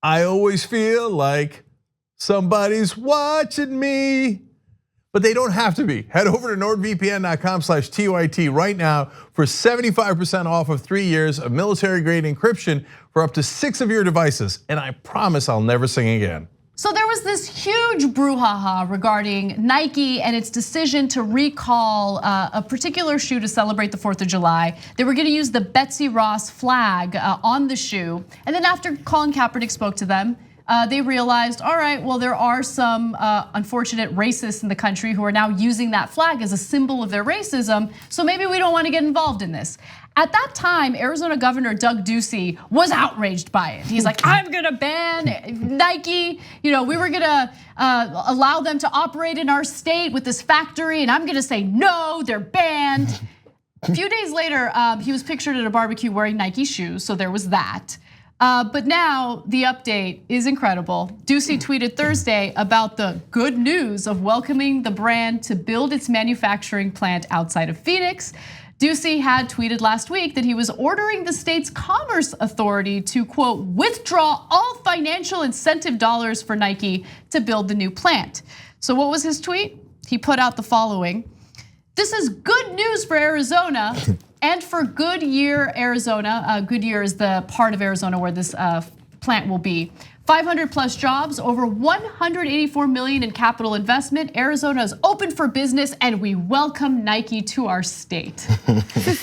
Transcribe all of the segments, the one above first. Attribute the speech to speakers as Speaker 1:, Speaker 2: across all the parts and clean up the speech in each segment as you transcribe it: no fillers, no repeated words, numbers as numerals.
Speaker 1: I always feel like somebody's watching me. But they don't have to be. Head over to nordvpn.com/TYT right now for 75% off of 3 years of military-grade encryption for up to 6 of your devices. And I promise I'll never sing again.
Speaker 2: So there was this huge brouhaha regarding Nike and its decision to recall a particular shoe to celebrate the 4th of July. They were gonna use the Betsy Ross flag on the shoe. And then after Colin Kaepernick spoke to them, they realized, all right, well, there are some unfortunate racists in the country who are now using that flag as a symbol of their racism, so maybe we don't wanna get involved in this. At that time, Arizona Governor Doug Ducey was outraged by it. He's like, I'm gonna ban Nike. We were gonna allow them to operate in our state with this factory, and I'm gonna say no, they're banned. A few days later, he was pictured at a barbecue wearing Nike shoes, so there was that. But now the update is incredible. Ducey tweeted Thursday about the good news of welcoming the brand to build its manufacturing plant outside of Phoenix. Ducey had tweeted last week that he was ordering the state's Commerce Authority to, quote, withdraw all financial incentive dollars for Nike to build the new plant. So what was his tweet? He put out the following. This is good news for Arizona and for Goodyear, Arizona. Goodyear is the part of Arizona where this plant will be. 500 plus jobs, over 184 million in capital investment. Arizona is open for business and we welcome Nike to our state.
Speaker 3: This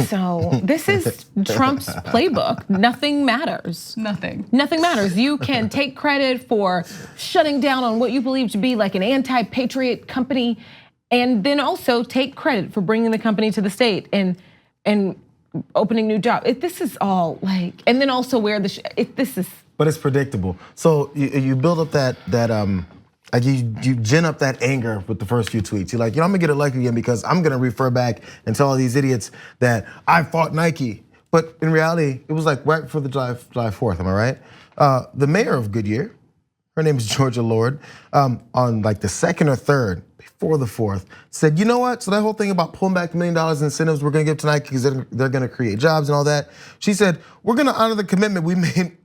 Speaker 3: is Trump's playbook. Nothing matters.
Speaker 2: Nothing
Speaker 3: matters. You can take credit for shutting down on what you believe to be like an anti-patriot company, and then also take credit for bringing the company to the state and opening new jobs. This is all like, and then also wear the, this is.
Speaker 4: But it's predictable. So you build up that you gin up that anger with the first few tweets. You're like, I'm gonna get elected again because I'm gonna refer back and tell all these idiots that I fought Nike. But in reality, it was like right before the July 4th, am I right? The mayor of Goodyear, her name is Georgia Lord, on like the 2nd or 3rd, before the 4th, said, you know what? So that whole thing about pulling back $1 million in incentives we're gonna give to Nike because they're gonna create jobs and all that. She said, we're gonna honor the commitment we made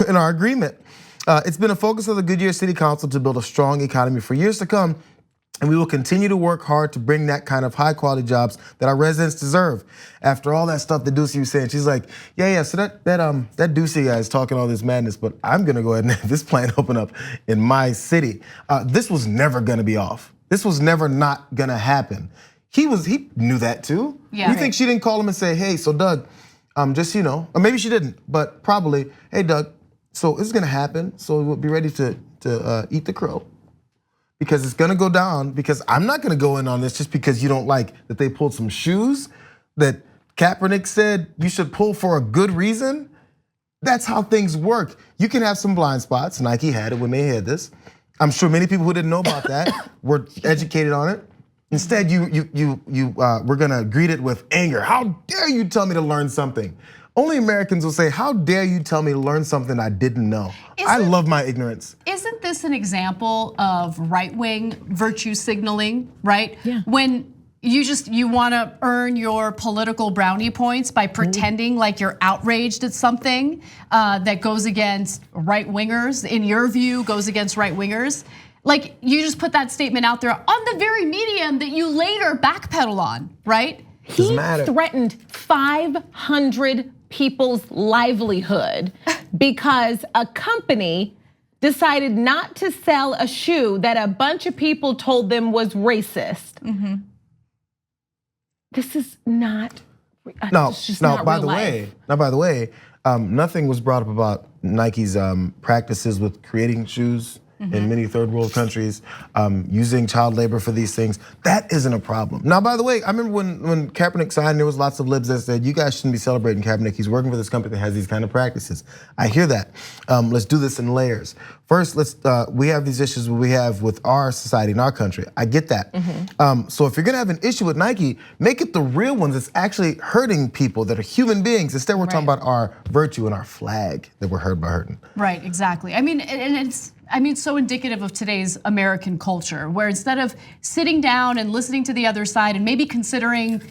Speaker 4: in our agreement. It's been a focus of the Goodyear City Council to build a strong economy for years to come. And we will continue to work hard to bring that kind of high quality jobs that our residents deserve. After all that stuff that Ducey was saying, she's like, yeah, so that Ducey guy is talking all this madness, but I'm gonna go ahead and have this plant open up in my city. This was never gonna be off. This was never not gonna happen. He knew that too.
Speaker 2: Yeah.
Speaker 4: You think she didn't call him and say, hey, so Doug, just or maybe she didn't, but probably, hey Doug, so this is gonna happen, so we'll be ready to eat the crow. Because it's gonna go down, because I'm not gonna go in on this just because you don't like that they pulled some shoes that Kaepernick said you should pull for a good reason. That's how things work. You can have some blind spots. Nike had it when they had this. I'm sure many people who didn't know about that were educated on it. Instead, we're gonna greet it with anger. How dare you tell me to learn something? Only Americans will say, how dare you tell me to learn something I didn't know? I love my ignorance.
Speaker 2: Isn't this an example of right-wing virtue signaling, right?
Speaker 3: Yeah.
Speaker 2: When you wanna earn your political brownie points by pretending like you're outraged at something that goes against right-wingers, in your view, goes against right-wingers. Like you just put that statement out there on the very medium that you later backpedal on, right?
Speaker 3: He threatened 500 people's livelihood because a company decided not to sell a shoe that a bunch of people told them was racist.
Speaker 2: Mm-hmm.
Speaker 3: This is not.
Speaker 4: By the way, nothing was brought up about Nike's practices with creating shoes in many third world countries, using child labor for these things. That isn't a problem. Now, by the way, I remember when Kaepernick signed, there was lots of libs that said, you guys shouldn't be celebrating Kaepernick. He's working for this company that has these kind of practices. I hear that. Let's do this in layers. First, we have these issues we have with our society in our country. I get that. So if you're gonna have an issue with Nike, make it the real ones that's actually hurting people that are human beings. Instead, we're talking about our virtue and our flag that we're hurting.
Speaker 2: Right, exactly. I mean, and it's so indicative of today's American culture, where instead of sitting down and listening to the other side and maybe considering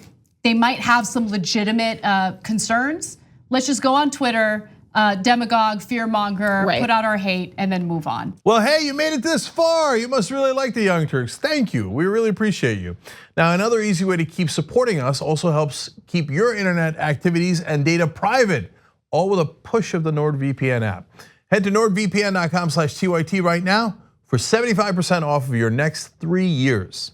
Speaker 2: they might have some legitimate concerns, let's just go on Twitter, demagogue, fearmonger,
Speaker 3: Right.
Speaker 2: put out our hate, and then move on.
Speaker 1: Well, hey, you made it this far. You must really like the Young Turks. Thank you. We really appreciate you. Now, another easy way to keep supporting us also helps keep your internet activities and data private, all with a push of the NordVPN app. Head to nordvpn.com/TYT right now for 75% off of your next 3 years.